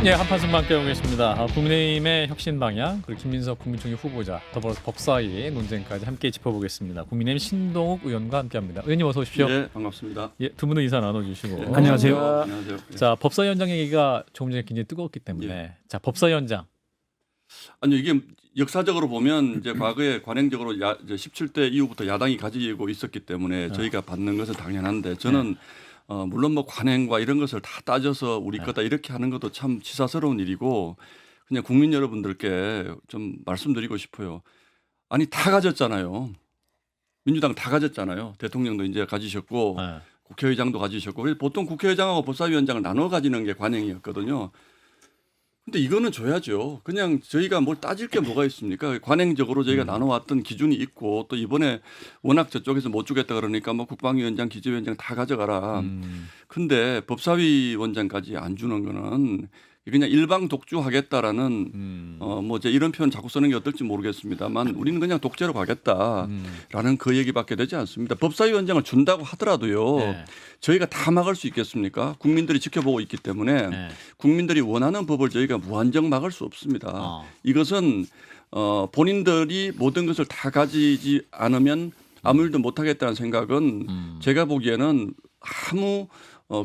네, 한판승만 깨우겠습니다. 국민의힘의 혁신 방향, 그리고 김민석 국민총리 후보자, 더불어서 법사위 논쟁까지 함께 짚어보겠습니다. 국민의힘 신동욱 의원과 함께합니다. 의원님 어서 오십시오. 네, 반갑습니다. 예, 두 분은 인사 나눠주시고. 네, 안녕하세요. 안녕하세요. 자, 법사위 현장 얘기가 조금 전에 굉장히 뜨거웠기 때문에 예. 자, 법사위 현장. 아니 이게 역사적으로 보면 이제 과거에 관행적으로 이제 17대 이후부터 야당이 가지고 있었기 때문에 저희가 받는 것은 당연한데 저는 물론 뭐 관행과 이런 것을 다 따져서 우리 거다 이렇게 하는 것도 참 치사스러운 일이고 그냥 국민 여러분들께 좀 말씀드리고 싶어요. 아니 다 가졌잖아요. 민주당 다 가졌잖아요. 대통령도 이제 가지셨고 네. 국회의장도 가지셨고 그래서 보통 국회의장하고 법사위원장을 나눠 가지는 게 관행이었거든요. 근데 이거는 줘야죠. 그냥 저희가 뭘 따질 게 뭐가 있습니까? 관행적으로 저희가 나눠왔던 기준이 있고 또 이번에 워낙 저쪽에서 못 주겠다 그러니까 뭐 국방위원장, 기재위원장 다 가져가라. 근데 법사위 원장까지 안 주는 거는 그냥 일방 독주하겠다라는 뭐 이제 이런 표현 자꾸 쓰는 게 어떨지 모르겠습니다만 우리는 그냥 독재로 가겠다라는 그 얘기밖에 되지 않습니다. 법사위원장을 준다고 하더라도요. 네. 저희가 다 막을 수 있겠습니까? 국민들이 지켜보고 있기 때문에 네. 국민들이 원하는 법을 저희가 무한정 막을 수 없습니다. 이것은 본인들이 모든 것을 다 가지지 않으면 아무 일도 못하겠다는 생각은 제가 보기에는 아무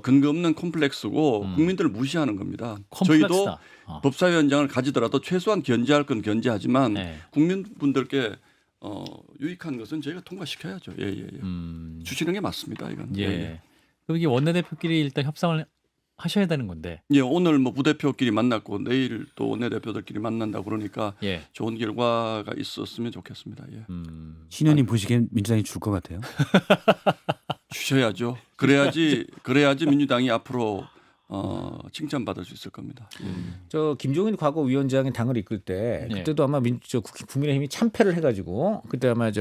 근거 없는 콤플렉스고 국민들을 무시하는 겁니다. 콤플렉스다. 저희도 법사위원장을 가지더라도 최소한 견제할 건 견제하지만 네. 국민분들께 유익한 것은 저희가 통과시켜야죠. 예. 주시는 게 맞습니다. 이건. 예. 그럼 이게 원내대표끼리 일단 협상을 하셔야 되는 건데. 예, 오늘 뭐 부대표끼리 만났고 내일 또 원내대표들끼리 만난다고 그러니까 예. 좋은 결과가 있었으면 좋겠습니다. 예. 신현님 보시기엔 민주당이 줄 것 같아요. 주셔야죠. 그래야지 민주당이 앞으로 칭찬받을 수 있을 겁니다. 저 김종인 과거 위원장이 당을 이끌 때 예. 그때도 아마 국민의힘이 참패를 해가지고 그때 아마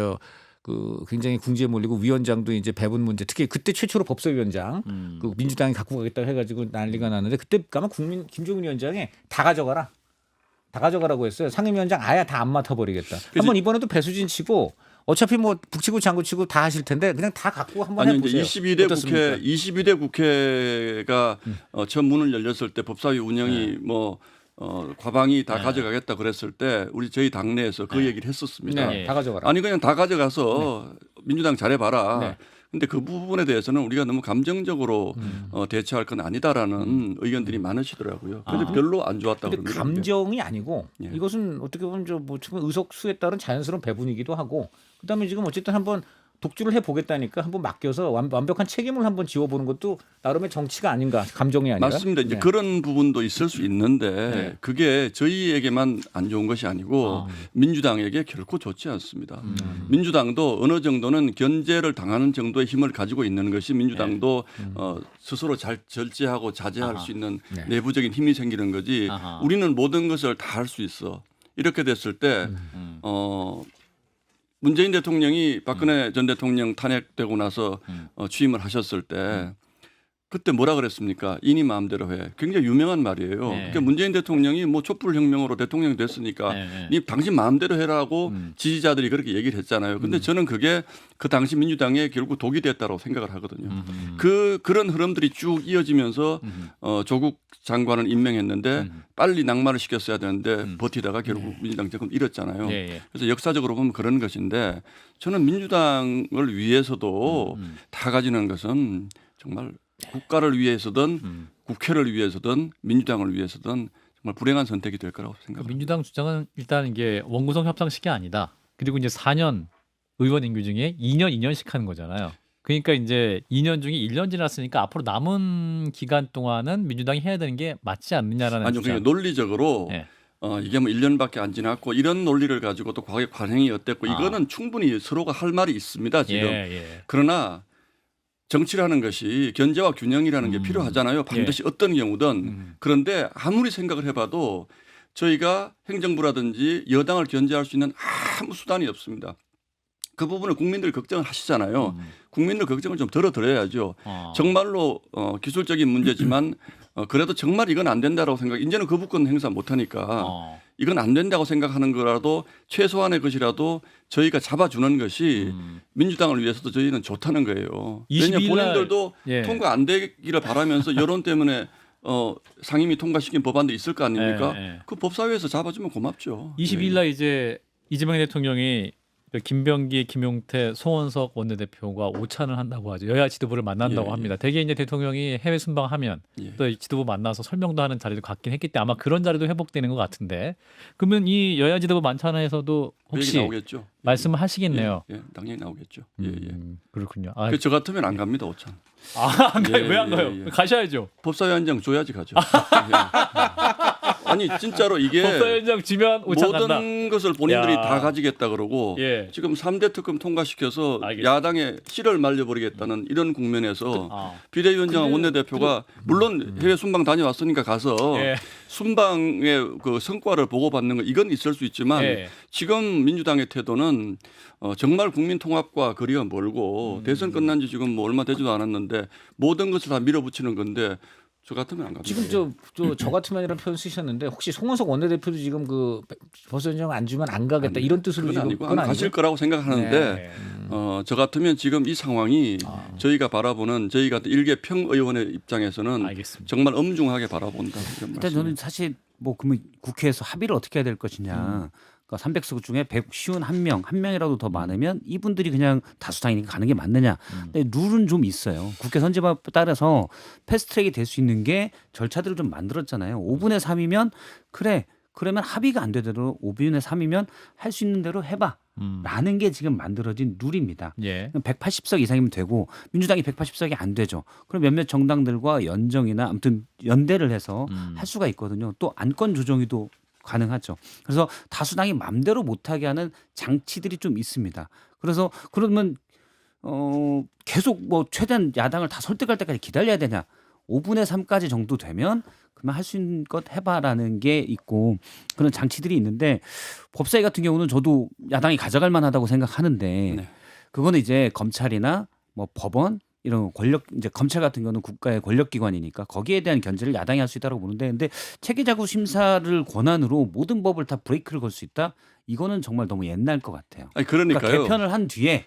굉장히 궁지에 몰리고 위원장도 이제 배분 문제 특히 그때 최초로 법사위원장 그 민주당이 갖고 가겠다고 해가지고 난리가 났는데 그때 아마 김종인 위원장이 다 가져가라고 했어요. 상임위원장 아예 다 안 맡아버리겠다. 한번 이번에도 배수진 치고 어차피 뭐 북치고 장구치고 다 하실 텐데 그냥 다 갖고 한번 아니 해보세요. 이제 22대 어떻습니까? 22대 국회가 처음 문을 열렸을 때 법사위 운영이 뭐 과방이 다 가져가겠다 그랬을 때 저희 당내에서 그 얘기를 했었습니다. 네, 다 가져가라. 아니 그냥 다 가져가서 민주당 잘해봐라. 네. 근데 그 부분에 대해서는 우리가 너무 감정적으로 대처할 건 아니다라는 의견들이 많으시더라고요. 그래서 별로 안 좋았다고 근데 그러더라고요. 감정이 아니고 예. 이것은 어떻게 보면 뭐 의석수에 따른 자연스러운 배분이기도 하고 그다음에 지금 어쨌든 한번 독주를 해보겠다니까 한번 맡겨서 완벽한 책임을 한번 지워보는 것도 나름의 정치가 아닌가 감정이 아니라 맞습니다. 이제 네. 그런 부분도 있을 수 있는데 네. 그게 저희에게만 안 좋은 것이 아니고 민주당에게 결코 좋지 않습니다. 민주당도 어느 정도는 견제를 당하는 정도의 힘을 가지고 있는 것이 민주당도 스스로 잘 절제하고 자제할 수 있는 네. 내부적인 힘이 생기는 거지 우리는 모든 것을 다 할 수 있어. 이렇게 됐을 때 문재인 대통령이 박근혜 전 대통령 탄핵되고 나서 취임을 하셨을 때 그때 뭐라 그랬습니까? 이니 마음대로 해. 굉장히 유명한 말이에요. 네. 그러니까 문재인 대통령이 뭐 촛불혁명으로 대통령이 됐으니까 네. 니 당신 마음대로 해라고 지지자들이 그렇게 얘기를 했잖아요. 근데 저는 그게 그 당시 민주당에 결국 독이 됐다고 생각을 하거든요. 그런 흐름들이 쭉 이어지면서 조국 장관을 임명했는데 빨리 낙마를 시켰어야 되는데 버티다가 결국 민주당 정권 잃었잖아요. 예. 그래서 역사적으로 보면 그런 것인데 저는 민주당을 위해서도 다 가지는 것은 정말 국가를 위해서든 국회를 위해서든 민주당을 위해서든 정말 불행한 선택이 될 거라고 생각합니다. 민주당 주장은 일단 이게 원구성 협상식이 아니다. 그리고 이제 4년 의원 임기 중에 2년씩 하는 거잖아요. 그러니까 이제 2년 중에 1년 지났으니까 앞으로 남은 기간 동안은 민주당이 해야 되는 게 맞지 않느냐라는 아니요, 주장. 그러니까 논리적으로 예. 이게 뭐 1년밖에 안 지났고 이런 논리를 가지고 또 과거의 관행이 어땠고 이거는 충분히 서로가 할 말이 있습니다 지금. 예. 그러나 정치라는 것이 견제와 균형이라는 게 필요하잖아요. 반드시 어떤 경우든. 그런데 아무리 생각을 해봐도 저희가 행정부라든지 여당을 견제할 수 있는 아무 수단이 없습니다. 그 부분을 국민들이 걱정을 하시잖아요. 국민들 걱정을 좀 덜어드려야죠. 정말로 기술적인 문제지만 그래도 정말 이건 안 된다라고 생각. 이제는 거부권 행사 못하니까 이건 안 된다고 생각하는 거라도 최소한의 것이라도 저희가 잡아주는 것이 민주당을 위해서도 저희는 좋다는 거예요. 왜냐하면 22일 날 본인들도 예. 통과 안 되기를 바라면서 여론 때문에 상임위 통과시킨 법안도 있을 거 아닙니까? 예, 예. 그 법사위에서 잡아주면 고맙죠. 22일 날 이제 이재명 대통령이 그 김병기, 김용태, 송원석 원내대표가 오찬을 한다고 하죠. 여야 지도부를 만난다고 예, 예. 합니다. 대개 이제 대통령이 해외 순방하면 예. 또 지도부 만나서 설명도 하는 자리도 갖긴 했기 때문에 아마 그런 자리도 회복되는 것 같은데 그러면 이 여야 지도부 만찬에서도 그 얘기 혹시 나오겠죠. 말씀을 하시겠네요. 예, 당연히 나오겠죠. 예, 예. 그렇군요. 아, 저 같으면 안 갑니다, 오찬. 안 가요? 예, 왜 안 예, 가요? 예. 가셔야죠. 법사위원장 줘야지 가죠. 예. 아니 진짜로 이게 법사위원장 지면 오찬 모든 간다. 것을 본인들이 야. 다 가지겠다 그러고 예. 지금 3대 특검 통과시켜서 알겠습니다. 야당의 씨를 말려버리겠다는 이런 국면에서 아. 비대위원장 원내대표가 물론 해외 순방 다녀왔으니까 가서 예. 순방의 그 성과를 보고받는 거 이건 있을 수 있지만 예. 지금 민주당의 태도는 정말 국민 통합과 거리가 멀고 대선 끝난 지 지금 뭐 얼마 되지도 않았는데 모든 것을 다 밀어붙이는 건데 저 같으면 안 갑니다. 지금 저 같으면이라는 표현 쓰셨는데 혹시 송원석 원내대표도 지금 그 법사위원장 안 주면 안 가겠다 이런 뜻으로 그건 지금 아니고 그건 아마 가실 아니고? 거라고 생각하는데 네. 저 같으면 지금 이 상황이 저희가 바라보는 저희 같은 일개 평의원의 입장에서는 알겠습니다. 정말 엄중하게 바라본다. 이런 일단 말씀을. 저는 사실 뭐 그러면 국회에서 합의를 어떻게 해야 될 것이냐. 그러니까 300석 중에 151명, 한 명이라도 더 많으면 이분들이 그냥 다수당이니까 가는 게 맞느냐. 근데 룰은 좀 있어요. 국회 선진법에 따라서 패스트트랙이 될 수 있는 게 절차들을 좀 만들었잖아요. 5분의 3이면 그래. 그러면 합의가 안 되더라도 5분의 3이면 할 수 있는 대로 해봐. 라는 게 지금 만들어진 룰입니다. 예. 180석 이상이면 되고 민주당이 180석이 안 되죠. 그럼 몇몇 정당들과 연정이나 아무튼 연대를 해서 할 수가 있거든요. 또 안건 조정이도 가능하죠. 그래서 다수당이 맘대로 못하게 하는 장치들이 좀 있습니다. 그래서 그러면 계속 뭐 최대한 야당을 다 설득할 때까지 기다려야 되냐? 5분의 3까지 정도 되면 그러면 할 수 있는 것 해봐라는 게 있고 그런 장치들이 있는데 법사위 같은 경우는 저도 야당이 가져갈 만하다고 생각하는데 네. 그거는 이제 검찰이나 뭐 법원 이런 권력 이제 검찰 같은 경우는 국가의 권력기관이니까 거기에 대한 견제를 야당이 할 수 있다고 보는데 근데 체계자구 심사를 권한으로 모든 법을 다 브레이크를 걸 수 있다? 이거는 정말 너무 옛날 것 같아요. 아니 그러니까 그러니까요. 개편을 한 뒤에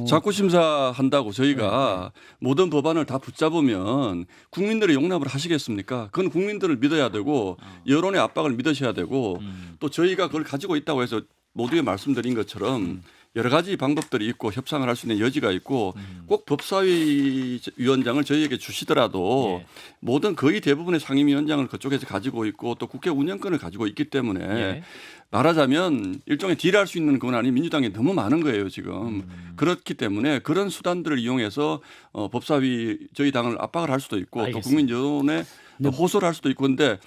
자꾸 심사한다고 저희가 모든 법안을 다 붙잡으면 국민들의 용납을 하시겠습니까? 그건 국민들을 믿어야 되고 여론의 압박을 믿으셔야 되고 또 저희가 그걸 가지고 있다고 해서 모두에 말씀드린 것처럼 여러 가지 방법들이 있고 협상을 할 수 있는 여지가 있고 꼭 법사위 위원장을 저희에게 주시더라도 예. 모든 거의 대부분의 상임위원장을 그쪽에서 가지고 있고 또 국회 운영권을 가지고 있기 때문에 예. 말하자면 일종의 딜할 수 있는 권한이 민주당에 너무 많은 거예요 지금. 그렇기 때문에 그런 수단들을 이용해서 법사위 저희 당을 압박을 할 수도 있고 알겠습니다. 또 국민 여론에 호소를 할 수도 있고 근데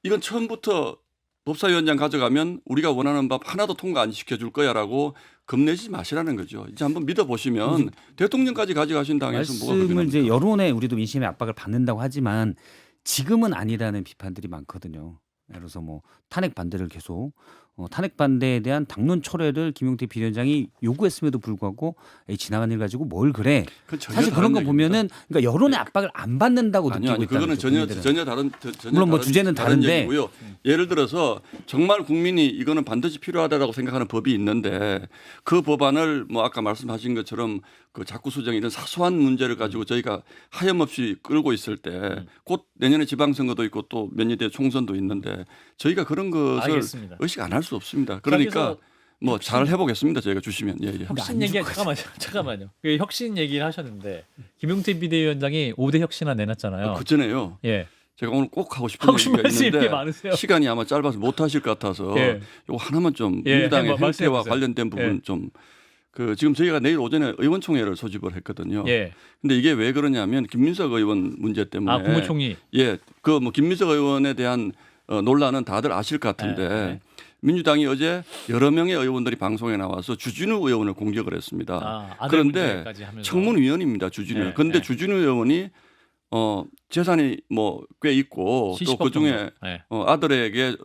이건 처음부터 법사위원장 가져가면 우리가 원하는 법 하나도 통과 안 시켜줄 거야라고 겁내지 마시라는 거죠. 이제 한번 믿어보시면 대통령까지 가져가신 당에서 뭐가 말씀을 불편합니까? 이제 여론에 우리도 민심의 압박을 받는다고 하지만 지금은 아니라는 비판들이 많거든요. 예를 들어서 뭐 탄핵 반대를 계속 탄핵 반대에 대한 당론 철회를 김용태 비대위원장이 요구했음에도 불구하고 지나간 일 가지고 뭘 그래? 그건 전혀 사실 그런 다른 거 얘기입니다. 보면은 그러니까 여론의 압박을 안 받는다고 아니요, 느끼고 있다는 그거는 거죠. 전혀 국민들은. 전혀 다른 전혀 물론 뭐 다른- 주제는 다른 다른데. 얘기고요. 예를 들어서 정말 국민이 이거는 반드시 필요하다라고 생각하는 법이 있는데 그 법안을 뭐 아까 말씀하신 것처럼 그 자꾸 수정 이런 사소한 문제를 가지고 저희가 하염없이 끌고 있을 때 곧 내년에 지방선거도 있고 또 몇 년 뒤에 총선도 있는데 저희가 그런 것을 알겠습니다. 의식 안 할 수 없습니다. 그러니까 여기서 뭐 잘 해보겠습니다. 저희가 주시면 예, 예. 혁신 얘기 잠깐만요. 그 혁신 얘기를 하셨는데 김용태 비대위원장이 5대 혁신안 내놨잖아요. 그 전에요. 예. 제가 오늘 꼭 하고 싶은 하고 싶은 얘기가 말씀이 있는데 많으세요. 시간이 아마 짧아서 못 하실 것 같아서 예. 이거 하나만 좀 예, 민주당의 한번 말씀해 행태와 보세요. 관련된 부분 예. 좀 그 지금 저희가 내일 오전에 의원총회를 소집을 했거든요. 예. 근데 이게 왜 그러냐면 김민석 의원 문제 때문에 아 국무총리. 예, 그 뭐 김민석 의원에 대한 논란은 다들 아실 것 같은데 네. 민주당이 어제 여러 명의 의원들이 방송에 나와서 주진우 의원을 공격을 했습니다. 아들 그런데 문제까지 하면서. 청문위원입니다. 주진우. 네, 그런데 네. 주진우 의원이 재산이 뭐 꽤 있고 또 70억 그 중에 정도. 네. 아들에게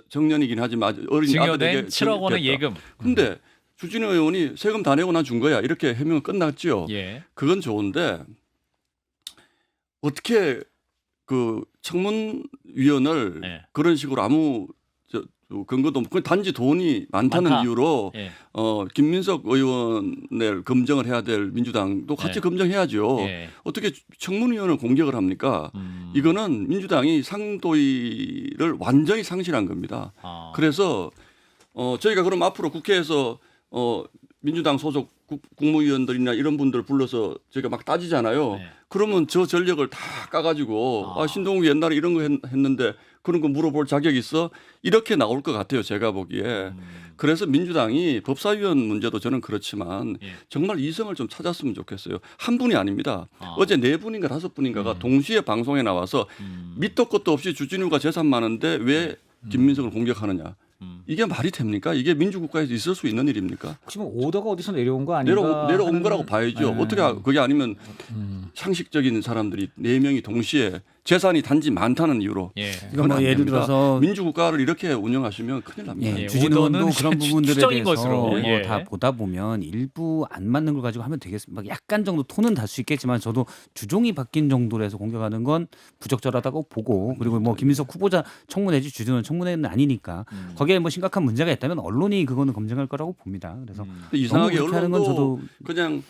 청년이긴 하지만 어린 아들에게 증여된 7억 원의 됐다. 예금. 근데 주진우 의원이 세금 다 내고 난 준 거야. 이렇게 해명은 끝났죠. 예. 그건 좋은데 어떻게 그 청문위원을 네. 그런 식으로 아무 근거도 없고 단지 돈이 많다는 많다. 이유로 예. 김민석 의원을 검증을 해야 될 민주당도 같이 예. 검증해야죠. 예. 어떻게 청문위원을 공격을 합니까? 음. 이거는 민주당이 상도의를 완전히 상실한 겁니다. 아. 그래서 저희가 그럼 앞으로 국회에서 민주당 소속 국무위원들이나 이런 분들 불러서 저희가 막 따지잖아요. 네. 그러면 저 전력을 다 까가지고 신동욱이 옛날에 이런 거 했는데 그런 거 물어볼 자격 있어? 이렇게 나올 것 같아요. 제가 보기에. 그래서 민주당이 법사위원 문제도 저는 그렇지만 예. 정말 이성을 좀 찾았으면 좋겠어요. 한 분이 아닙니다. 아. 어제 4분인가 5분인가가 동시에 방송에 나와서 밑도 끝도 없이 주진우가 재산 많은데 왜 김민석을 공격하느냐. 이게 말이 됩니까? 이게 민주국가에서 있을 수 있는 일입니까? 혹시 뭐 오더가 어디서 내려온 거 아닌가? 내려온 하는- 거라고 봐야죠. 네. 어떻게 그게 아니면 상식적인 사람들이 4명이 동시에 재산이 단지 많다는 이유로 예. 그러니까 그건 뭐 안 예를 됩니다. 들어서 민주국가를 이렇게 운영하시면 큰일 납니다. 예, 예, 주진우 의원도 오더는 그런 부분들에 추정인 대해서 것으로. 예. 다 보다 보면 일부 안 맞는 걸 가지고 하면 되겠습니다. 약간 정도 톤은 달 수 있겠지만 저도 주종이 바뀐 정도로 해서 공격하는 건 부적절하다고 보고 그리고 뭐 김민석 후보자 청문회지 주진우는 청문회는 아니니까 거기에 뭐 심각한 문제가 있다면 언론이 그거는 검증할 거라고 봅니다. 그래서 근데 이상하게 너무 그렇게 하는 건 언론도 저도 그냥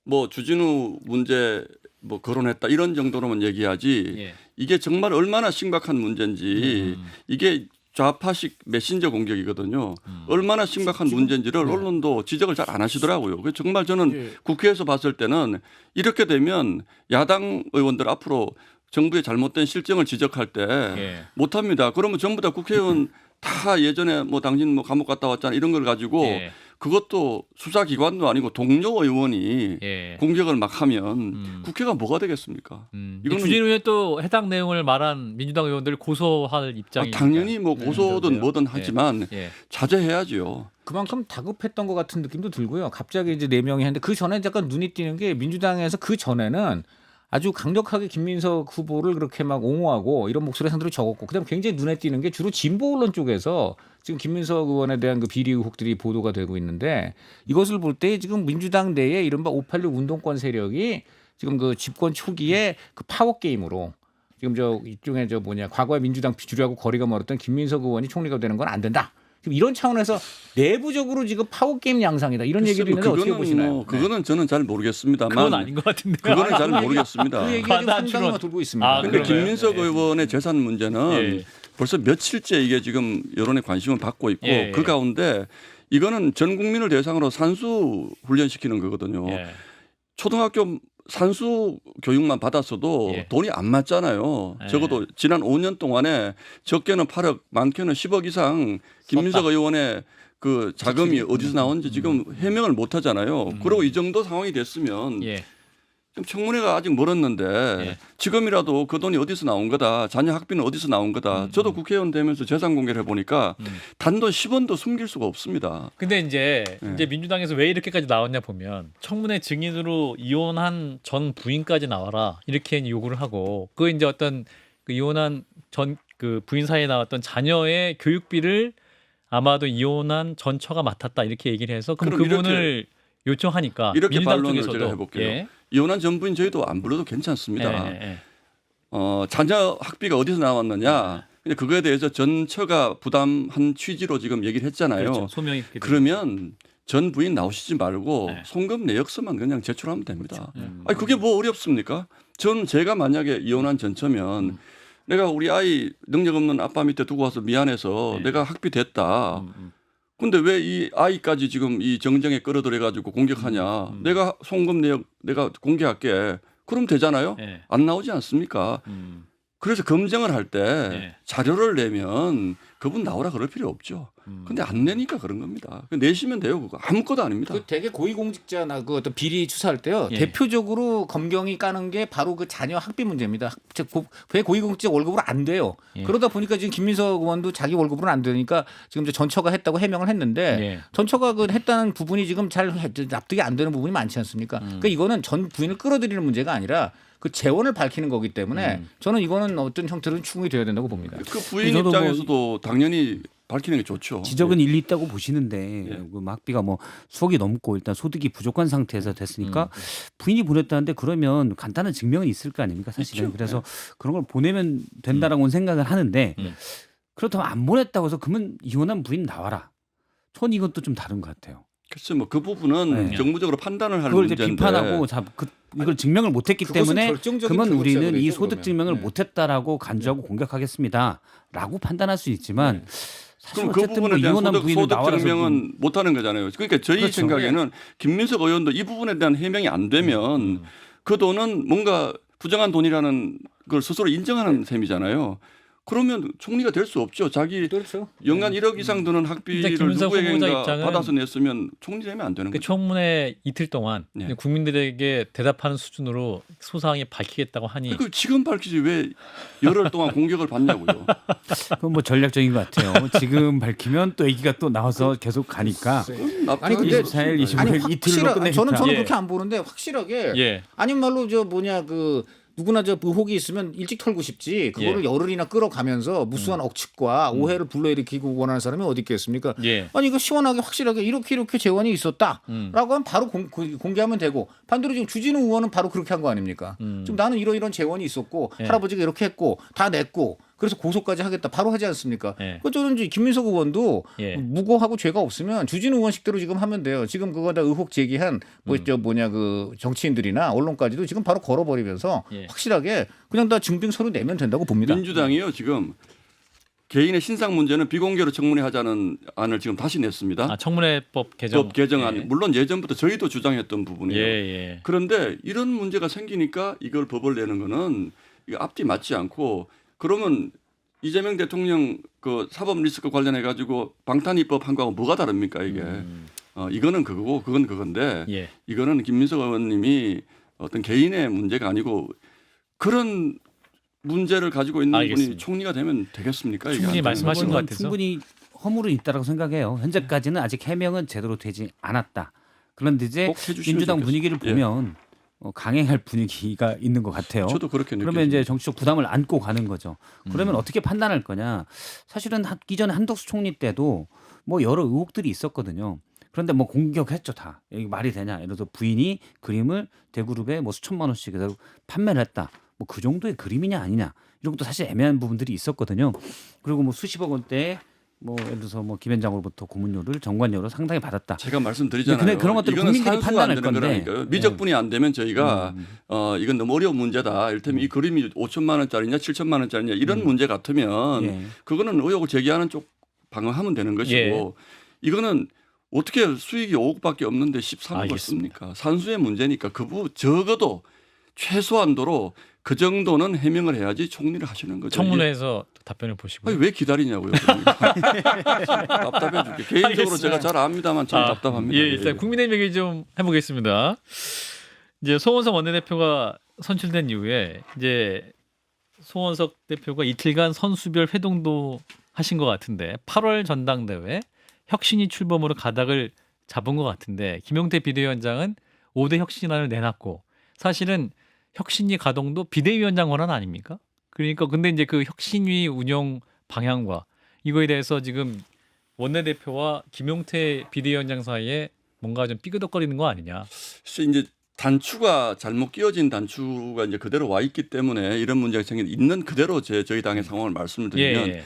뭐 주진우 문제 뭐 거론했다 이런 정도로만 얘기하지 예. 이게 정말 얼마나 심각한 문제인지 이게 좌파식 메신저 공격이거든요. 얼마나 심각한 문제인지를 언론도 지적을 잘 안 하시더라고요. 그래서 정말 저는 예. 국회에서 봤을 때는 이렇게 되면 야당 의원들 앞으로 정부의 잘못된 실정을 지적할 때 예. 못합니다. 그러면 전부 다 국회의원 다 예전에 뭐 당신 뭐 감옥 갔다 왔잖아 이런 걸 가지고 예. 그것도 수사기관도 아니고 동료 의원이 예. 공격을 막 하면 국회가 뭐가 되겠습니까? 이거는- 주진우 의원 또 해당 내용을 말한 민주당 의원들 고소할 입장이 당연히 뭐 고소든 뭐든 하지만 예. 자제해야죠. 그만큼 다급했던 것 같은 느낌도 들고요. 갑자기 이제 4명이 했는데 그 전에 약간 눈이 띄는 게 민주당에서 그 전에는 아주 강력하게 김민석 후보를 그렇게 막 옹호하고 이런 목소리 상대로 적었고 그다음 굉장히 눈에 띄는 게 주로 진보 언론 쪽에서 지금 김민석 의원에 대한 그 비리 의혹들이 보도가 되고 있는데 이것을 볼 때 지금 민주당 내에 이른바 586 운동권 세력이 지금 그 집권 초기에 그 파워 게임으로 지금 저 이쪽에 저 뭐냐 과거에 민주당 주류하고 거리가 멀었던 김민석 의원이 총리가 되는 건 안 된다. 지금 이런 차원에서 내부적으로 지금 파워 게임 양상이다 이런 얘기를 있는데 어떻게 보시나요? 뭐 그거는 저는 잘 모르겠습니다만 그건 아닌 것 같은데요. 그거는 잘 그 얘기가- 모르겠습니다. 그 얘기가 좀 과다한 상당히 추론. 돌고 있습니다. 아, 근데 그런가요? 김민석 예. 의원의 재산 문제는 예. 벌써 며칠째 이게 지금 여론의 관심을 받고 있고 예. 그 가운데 이거는 전 국민을 대상으로 산수 훈련시키는 거거든요. 예. 초등학교 산수 교육만 받았어도 예. 돈이 안 맞잖아요. 예. 적어도 지난 5년 동안에 적게는 8억, 많게는 10억 이상 김민석 의원의 그 자금이 어디서 나온지 지금 해명을 못 하잖아요. 그리고 이 정도 상황이 됐으면 예. 지금 청문회가 아직 멀었는데 예. 지금이라도 그 돈이 어디서 나온 거다. 자녀 학비는 어디서 나온 거다. 저도 국회의원 되면서 재산 공개를 해보니까 단돈 10원도 숨길 수가 없습니다. 근데 이제 예. 이제 민주당에서 왜 이렇게까지 나왔냐 보면 청문회 증인으로 이혼한 전 부인까지 나와라 이렇게 요구를 하고 그 이제 어떤 그 이혼한 전 그 부인 사이에 나왔던 자녀의 교육비를 아마도 이혼한 전 처가 맡았다 이렇게 얘기를 해서 그럼 그럼 그분을 요청하니까 이렇게 민주당 반론을 쪽에서도 제가 해볼게요. 예. 이혼한 전부인 저희도 안 불러도 괜찮습니다. 예, 예, 자녀 학비가 어디서 나왔느냐. 근데 그거에 대해서 전처가 부담한 취지로 지금 얘기를 했잖아요. 그렇죠. 소명이 그렇게 그러면 전 부인 나오시지 말고 네. 송금 내역서만 그냥 제출하면 됩니다. 그렇죠. 아니 그게 뭐 어렵습니까? 저는 제가 만약에 이혼한 전처면 내가 우리 아이 능력 없는 아빠 밑에 두고 와서 미안해서 네. 내가 학비 됐다. 근데 왜 이 아이까지 지금 이 정쟁에 끌어들여 가지고 공격하냐? 내가 송금 내역 내가 공개할게. 그럼 되잖아요. 예. 안 나오지 않습니까? 그래서 검증을 할 때 네. 자료를 내면 그분 나오라 그럴 필요 없죠. 근데 안 내니까 그런 겁니다. 내시면 돼요. 그거 아무것도 아닙니다. 그 되게 고위공직자나 그 어떤 비리 추사할 때요. 예. 대표적으로 검경이 까는 게 바로 그 자녀 학비 문제입니다. 왜 고위공직자 월급으로 안 돼요. 예. 그러다 보니까 지금 김민석 의원도 자기 월급으로 안 되니까 지금 이제 전처가 했다고 해명을 했는데 예. 전처가 그 했다는 부분이 지금 잘 납득이 안 되는 부분이 많지 않습니까? 그러니까 이거는 전 부인을 끌어들이는 문제가 아니라 그 재원을 밝히는 거기 때문에 저는 이거는 어떤 형태로는 충분히 돼야 된다고 봅니다. 그 부인 저도 뭐 입장에서도 당연히 밝히는 게 좋죠. 지적은 일리 있다고 보시는데 예. 그 학비가 뭐 수억이 넘고 일단 소득이 부족한 상태에서 됐으니까 부인이 보냈다는데 그러면 간단한 증명은 있을 거 아닙니까 사실은. 있죠. 그래서 그런 걸 보내면 된다라고는 생각을 하는데 그렇다면 안 보냈다고 해서 그러면 이혼한 부인 나와라. 전 이것도 좀 다른 것 같아요. 글쎄 뭐 그 부분은 네. 정무적으로 판단을 할 그걸 이제 문제인데 비판하고 이걸 증명을 못했기 그것은 때문에 결정적인 그러면 우리는 이 불법자거든요, 소득 그러면. 증명을 네. 못했다라고 간주하고 공격하겠습니다라고 판단할 수 있지만 사실 그럼 그 어쨌든 뭐 부분에 대한 이혼한 부인을 소득 나와라 증명은 못하는 거잖아요. 그러니까 저희 그렇죠. 생각에는 김민석 의원도 이 부분에 대한 해명이 안 되면 그 돈은 뭔가 부정한 돈이라는 걸 스스로 인정하는 셈이잖아요. 그러면 총리가 될 수 없죠. 자기 그렇죠. 연간 1억 이상 드는 근데 학비를 김윤석 후보자 누구에게인가 입장은 받아서 냈으면 총리 되면 안 되는 그 거죠. 청문회 이틀 동안 네. 국민들에게 대답하는 수준으로 소상히 밝히겠다고 하니 그 지금 밝히지 왜 열흘 동안 공격을 받냐고요. 그건 뭐 전략적인 것 같아요. 지금 밝히면 또 얘기가 또 나와서 계속 가니까 아니, 근데 24일, 25일 아니 이틀로 끝내겠다. 저는 예. 그렇게 안 보는데 확실하게 예. 아닌 말로 저 뭐냐 그 누구나 저 의혹이 있으면 일찍 털고 싶지 그거를 예. 열흘이나 끌어가면서 무수한 억측과 오해를 불러일으키고 원하는 사람이 어디 있겠습니까? 예. 아니 이거 시원하게 확실하게 이렇게 재원이 있었다라고 하면 바로 공개하면 되고 반대로 지금 주진우 의원은 바로 그렇게 한 거 아닙니까? 지금 나는 이런 재원이 있었고 예. 할아버지가 이렇게 했고 다 냈고 그래서 고소까지 하겠다 바로 하지 않습니까? 예. 그 저는 이제 김민석 의원도 예. 무고하고 죄가 없으면 주진우 의원식대로 지금 하면 돼요. 지금 그거 다 의혹 제기한 그 정치인들이나 언론까지도 지금 바로 걸어버리면서 예. 확실하게 그냥 다 증빙 서류 내면 된다고 봅니다. 민주당이요 지금 개인의 신상 문제는 비공개로 청문회하자는 안을 지금 다시 냈습니다. 아, 청문회법 개정. 법 개정안 예. 물론 예전부터 저희도 주장했던 부분이에요. 예, 예. 그런데 이런 문제가 생기니까 이걸 법을 내는 거는 이거 앞뒤 맞지 않고 그러면 이재명 대통령 그 사법 리스크 관련해 가지고 방탄 입법 한 거하고 뭐가 다릅니까 이게? 이거는 그거고 그건 그건데 예. 이거는 김민석 의원님이 어떤 개인의 문제가 아니고 그런 문제를 가지고 있는 분이 알겠습니다. 총리가 되면 되겠습니까? 이게 충분히 안 되는 말씀하신 거죠. 것 같아서. 충분히 허물은 있다라고 생각해요. 현재까지는 아직 해명은 제대로 되지 않았다. 그런데 이제 꼭 해주시면 민주당 좋겠어요. 분위기를 예. 보면 강행할 분위기가 있는 것 같아요. 저도 그렇게 느껴요. 그러면 이제 정치적 부담을 안고 가는 거죠. 그러면 어떻게 판단할 거냐? 사실은 이전 한덕수 총리 때도 뭐 여러 의혹들이 있었거든요. 그런데 뭐 공격했죠 다. 이게 말이 되냐? 예를 들어서 부인이 그림을 대그룹에 뭐 수천만 원씩 해서 판매를 했다. 뭐 그 정도의 그림이냐 아니냐 이런 것도 사실 애매한 부분들이 있었거든요. 그리고 뭐 수십억 원대 뭐 예를 들어서 뭐 김현장으로부터 고문료를 정관료로 상당히 받았다. 제가 말씀드리잖아요. 근데 그런 것들을 이거는 국민들이 산수가 판단할 안 되는 건데. 거라니까요. 미적분이 안 되면 저희가 이건 너무 어려운 문제다. 이를테면 이 그림이 5천만 원짜리냐 7천만 원짜리냐 이런 문제 같으면 예. 그거는 의혹을 제기하는 쪽 방어하면 되는 것이고 예. 이거는 어떻게 수익이 5억밖에 없는데 13억을 알겠습니다. 씁니까? 산수의 문제니까 적어도 최소한도로 그 정도는 해명을 해야지 총리를 하시는 거죠. 청문회에서 답변을 보시고. 아니, 왜 기다리냐고요. 답답해 죽게. 개인적으로 알겠습니다. 제가 잘 압니다만 참 답답합니다. 예, 일단 국민의힘 얘기 좀 해보겠습니다. 이제 송원석 원내대표가 선출된 이후에 이제 송원석 대표가 이틀간 선수별 회동도 하신 것 같은데 8월 전당대회 혁신이 출범으로 가닥을 잡은 것 같은데 김용태 비대위원장은 5대 혁신안을 내놨고 사실은 혁신위 가동도 비대위원장 권한 아닙니까? 그러니까 근데 이제 그 혁신위 운영 방향과 이거에 대해서 지금 원내대표와 김용태 비대위원장 사이에 뭔가 좀 삐그덕거리는 거 아니냐? 사실 이제 단추가 잘못 끼워진 단추가 이제 그대로 와 있기 때문에 이런 문제가 있는 그대로 저희 당의 상황을 말씀을 드리면 예.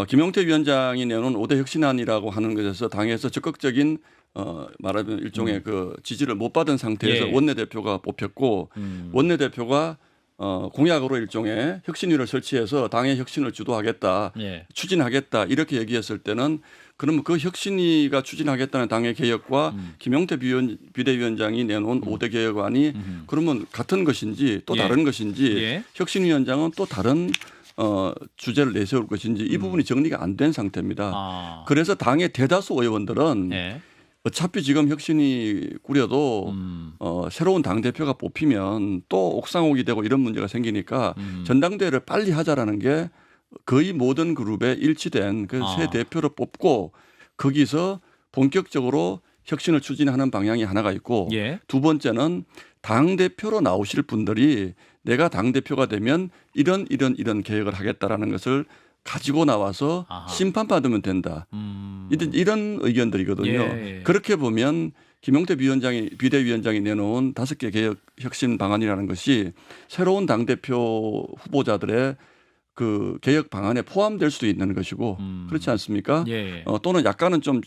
김용태 위원장이 내놓은 5대 혁신안이라고 하는 것에서 당에서 적극적인 말하면 일종의 그 지지를 못 받은 상태에서 예. 원내대표가 뽑혔고 원내대표가 공약으로 일종의 혁신위를 설치해서 당의 혁신을 주도하겠다, 예. 추진하겠다 이렇게 얘기했을 때는 그러면 그 혁신위가 추진하겠다는 당의 개혁과 김용태 비대위원장이 내놓은 5대 개혁안이 그러면 같은 것인지 또 예. 다른 것인지 예. 혁신위원장은 또 다른 주제를 내세울 것인지 이 부분이 정리가 안 된 상태입니다. 아. 그래서 당의 대다수 의원들은 예. 어차피 지금 혁신이 꾸려도 새로운 당대표가 뽑히면 또 옥상옥이 되고 이런 문제가 생기니까 전당대회를 빨리 하자라는 게 거의 모든 그룹에 일치된 그 새 대표를 뽑고 거기서 본격적으로 혁신을 추진하는 방향이 하나가 있고 예. 두 번째는 당대표로 나오실 분들이 내가 당대표가 되면 이런 계획을 하겠다라는 것을 가지고 나와서 아하. 심판받으면 된다. 이런 의견들이거든요. 예. 그렇게 보면 김용태 비대위원장이 내놓은 5개 개혁 혁신 방안이라는 것이 새로운 당대표 후보자들의 그 개혁 방안에 포함될 수도 있는 것이고 그렇지 않습니까? 예. 또는 약간은 좀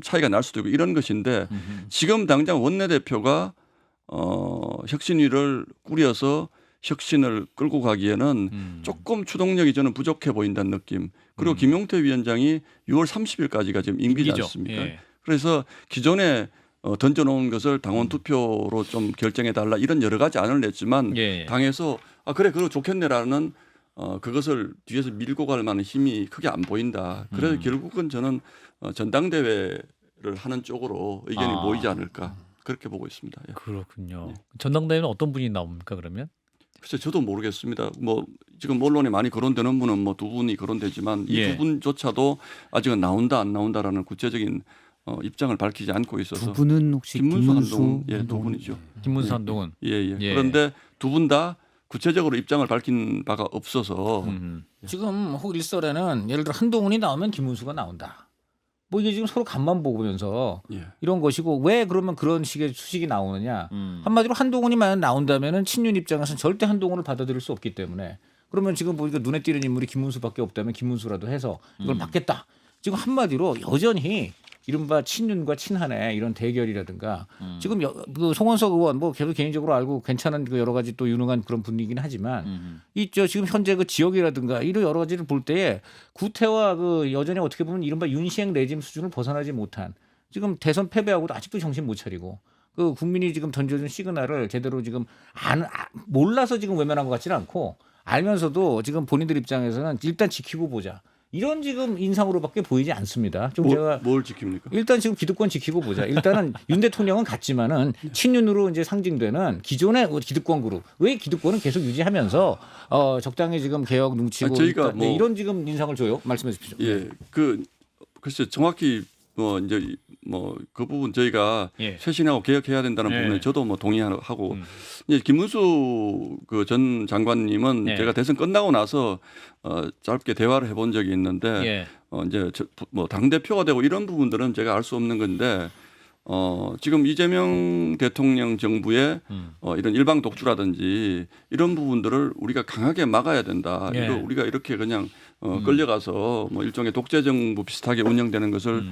차이가 날 수도 있고 이런 것인데 지금 당장 원내대표가 혁신위를 꾸려서 혁신을 끌고 가기에는 조금 추동력이 저는 부족해 보인다는 느낌. 그리고 김용태 위원장이 6월 30일까지가 지금 임기지 임기죠. 않습니까? 예. 그래서 기존에 던져놓은 것을 당원 투표로 좀 결정해달라 이런 여러 가지 안을 냈지만 예. 당에서 그래 그거 좋겠네라는 그것을 뒤에서 밀고 갈 만한 힘이 크게 안 보인다. 그래서 결국은 저는 전당대회를 하는 쪽으로 의견이 모이지 않을까 그렇게 보고 있습니다. 예. 그렇군요. 전당대회는 어떤 분이 나옵니까 그러면? 글쎄 저도 모르겠습니다. 뭐 지금 언론에 많이 거론되는 분은 뭐 두 분이 거론되지만 이 예. 두 분조차도 아직은 나온다 안 나온다라는 구체적인 입장을 밝히지 않고 있어서 두 분은 혹시 김문수 김문수 한동훈 두 분이죠. 김문수 한동훈. 예. 예. 그런데 두 분 다 구체적으로 입장을 밝힌 바가 없어서 지금 혹 일설에는 예를 들어 한동훈이 나오면 김문수가 나온다. 뭐 이게 지금 서로 간만 보면서 예. 이런 것이고 왜 그러면 그런 식의 수식이 나오느냐. 한마디로 한동훈이 만약 나온다면은 친윤 입장에서는 절대 한동훈을 받아들일 수 없기 때문에 그러면 지금 보니까 눈에 띄는 인물이 김문수밖에 없다면 김문수라도 해서 이걸 막겠다. 지금 한마디로 여전히 이른바 친윤과 친한의 이런 대결이라든가 지금 그 송원석 의원 뭐 계속 개인적으로 알고 괜찮은 그 여러 가지 또 유능한 그런 분이긴 하지만 이저 지금 현재 그 지역이라든가 이런 여러 가지를 볼 때에 구태와 그 여전히 어떻게 보면 이른바 윤시행 레짐 수준을 벗어나지 못한 지금 대선 패배하고도 아직도 정신 못 차리고 그 국민이 지금 던져준 시그널을 제대로 지금 몰라서 지금 외면한 것 같지는 않고 알면서도 지금 본인들 입장에서는 일단 지키고 보자. 이런 지금 인상으로밖에 보이지 않습니다. 좀 제가 뭘 지킵니까? 일단 지금 기득권 지키고 보자. 일단은 윤 대통령은 같지만은 친윤으로 이제 상징되는 기존의 기득권 그룹 왜 기득권은 계속 유지하면서 적당히 지금 개혁 눈치고 저희가 네, 이런 지금 인상을 줘요. 말씀해 주십시오. 예, 글쎄 정확히 이제 그 부분 저희가 예. 쇄신하고 개혁해야 된다는 예. 부분에 저도 동의하고 이제 김문수 그 전 장관님은 예. 제가 대선 끝나고 나서 짧게 대화를 해본 적이 있는데 예. 이제 당 대표가 되고 이런 부분들은 제가 알 수 없는 건데 지금 이재명 대통령 정부의 이런 일방 독주라든지 이런 부분들을 우리가 강하게 막아야 된다. 예. 이거 우리가 이렇게 그냥 끌려가서 뭐 일종의 독재 정부 비슷하게 운영되는 것을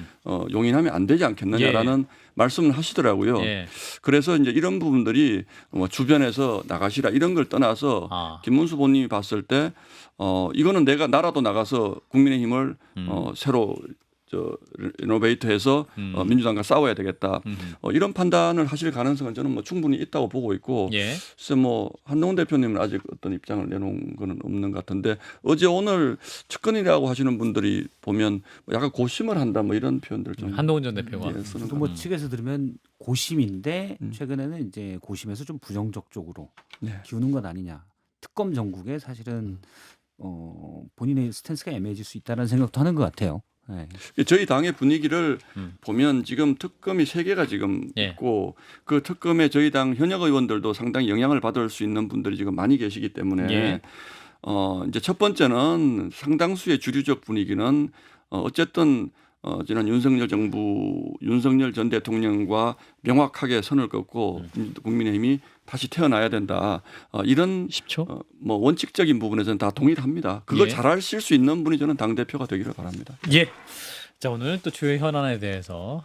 용인하면 안 되지 않겠느냐라는 말씀을 하시더라고요. 예. 그래서 이제 이런 부분들이 주변에서 나가시라 이런 걸 떠나서 김문수 본인이 봤을 때 이거는 내가 나라도 나가서 국민의힘을 새로 리노베이트해서 민주당과 싸워야 되겠다. 이런 판단을 하실 가능성은 저는 뭐 충분히 있다고 보고 있고, 예. 글쎄 뭐 한동훈 대표님은 아직 어떤 입장을 내놓은 거는 없는 것 같은데 어제 오늘 측근이라고 하시는 분들이 보면 약간 고심을 한다 뭐 이런 표현들 좀 한동훈 전 대표가. 예, 쓰는 또 뭐 측에서 들으면 고심인데 음. 최근에는 이제 고심에서 좀 부정적 쪽으로 네. 기우는 것 아니냐. 특검 정국에 사실은 본인의 스탠스가 애매해질 수 있다는 생각도 하는 것 같아요. 네. 저희 당의 분위기를 보면 지금 특검이 3개가 지금 예. 있고 그 특검에 저희 당 현역 의원들도 상당히 영향을 받을 수 있는 분들이 지금 많이 계시기 때문에 예. 이제 첫 번째는 상당수의 주류적 분위기는 어쨌든 지난 윤석열 정부 윤석열 전 대통령과 명확하게 선을 긋고 국민의힘이 다시 태어나야 된다. 이런 10초? 뭐 원칙적인 부분에서는 다 동의를 합니다. 그걸 예. 잘하실 수 있는 분이 저는 당 대표가 되기를 바랍니다. 예. 자, 오늘 또 주요 현안에 대해서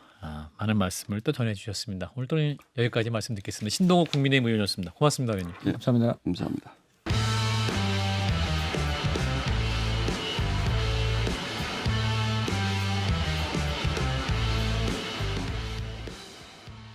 많은 말씀을 또 전해 주셨습니다. 오늘 또 여기까지 말씀 듣겠습니다. 신동욱 국민의힘 의원이었습니다. 고맙습니다, 의원님. 예. 감사합니다. 감사합니다.